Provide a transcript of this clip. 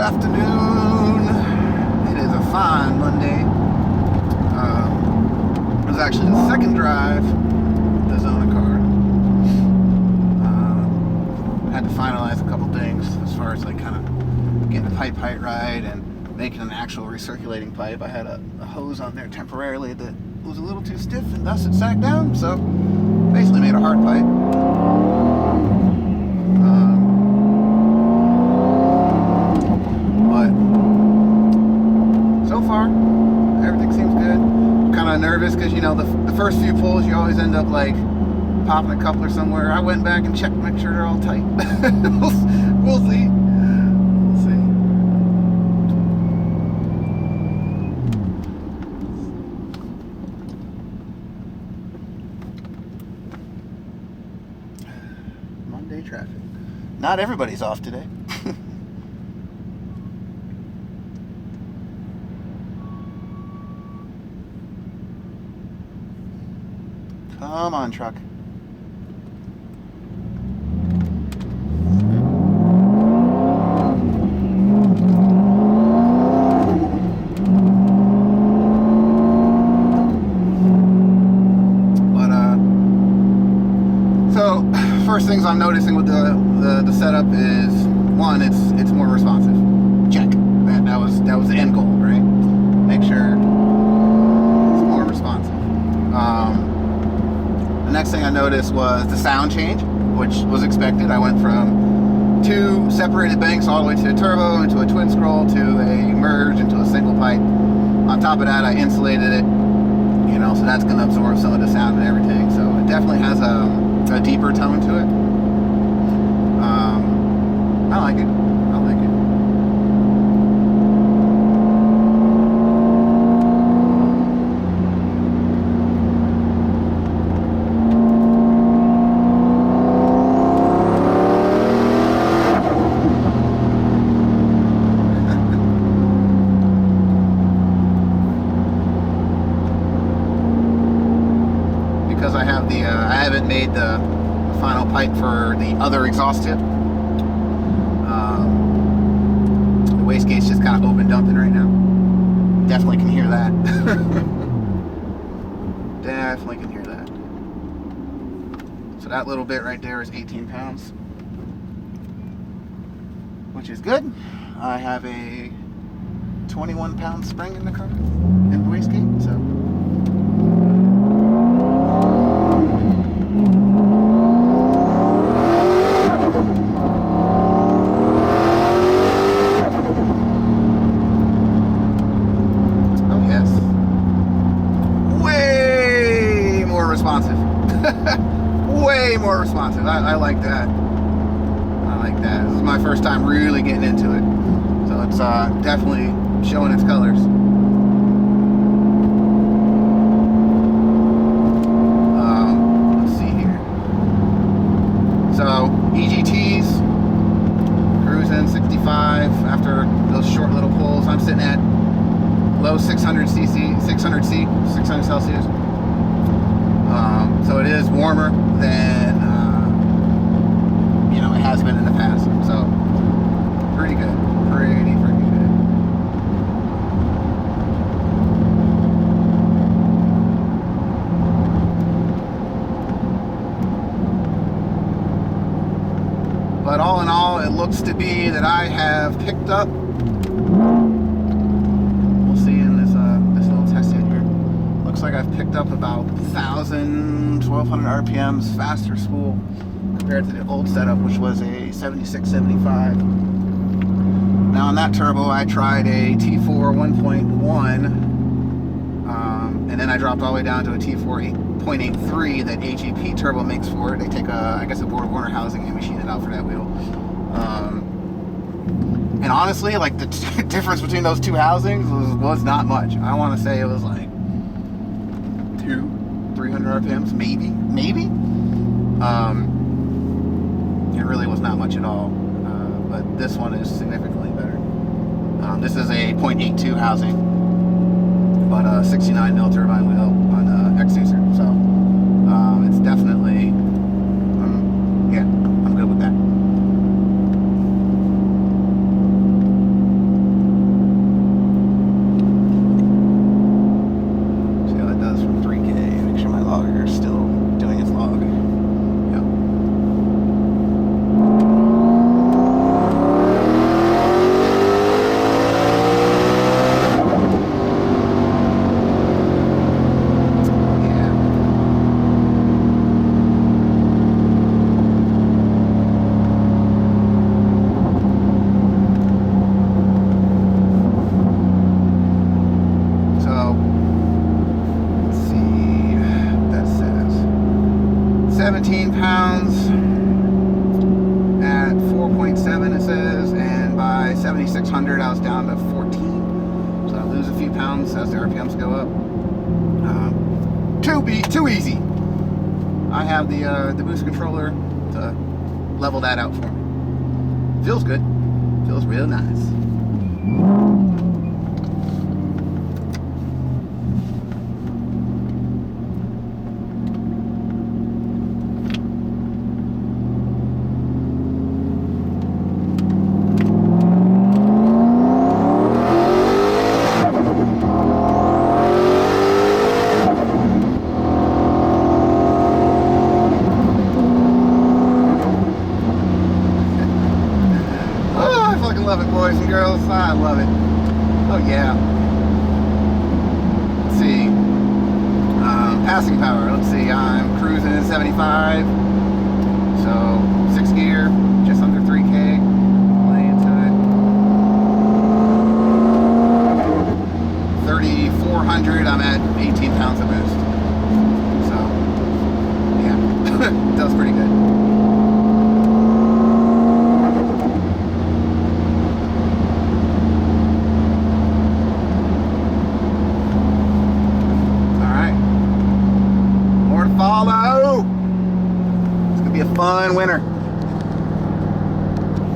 afternoon. It is a fine Monday. It was actually the second drive with the Xona car. Had to finalize a couple things as far as like kind of getting the pipe height right and making an actual recirculating pipe. I had a hose on there temporarily that was a little too stiff and thus it sagged down, so basically made a hard pipe. But so far everything seems good. I'm kind of nervous because, you know, the first few pulls you always end up like popping a coupler somewhere. I went back and checked to make sure they're all tight. We'll see. Monday traffic. Not everybody's off today. Come on, truck. So first things I'm noticing with the setup is, one, it's more responsive. Check. That was the end goal, right? Make sure it's more responsive. The next thing I noticed was the sound change, which was expected. I went from 2 separated banks all the way to a turbo, into a twin scroll, to a merge, into a single pipe. On top of that, I insulated it, you know, so that's going to absorb some of the sound and everything. So it definitely has a deeper tone to it. I like it. Because I have I haven't made the final pipe for the other exhaust tip. The wastegate's just kind of open dumping right now. Definitely can hear that. Definitely can hear that. So that little bit right there is 18 pounds, which is good. I have a 21-pound spring in the car, in the wastegate, so. Responsive. Way more responsive. I like that. I like that. This is my first time really getting into it, so it's definitely showing its colors. Let's see here. So EGTs cruising 65 after those short little pulls. I'm sitting at low 600 Celsius. So it is warmer than you know, it has been in the past. So pretty good, pretty freaking good. But all in all, it looks to be that I have picked up. We'll see in this little test hit here. Looks like I've picked up about 1,000, 1,200 RPMs faster spool compared to the old setup, which was a 76, 75. Now on that turbo, I tried a T4 1.1, and then I dropped all the way down to a T4 8.83 that HEP turbo makes for it. They take I guess a Borg Warner housing and machine it out for that wheel. And honestly, like the difference between those two housings was not much. I want to say it was like 200-300 RPMs, maybe. It really was not much at all, but this one is significantly better. This is a 0.82 housing, but a 69 mil turbine wheel on Xona, so it's definitely, yeah, I'm good with that. 17 pounds at 4.7 it says, and by 7,600 I was down to 14. So I lose a few pounds as the RPMs go up. Too easy. I have the boost controller to level that out for me. Feels good. Feels real nice. Love it, boys and girls. I love it. Oh yeah. Let's see. Passing power. Let's see. I'm cruising at 75. So 6 gear, just under 3K. Play into it. 3,400. I'm at 18 pounds of boost. So yeah, that was pretty good. Follow. It's gonna be a fun winter.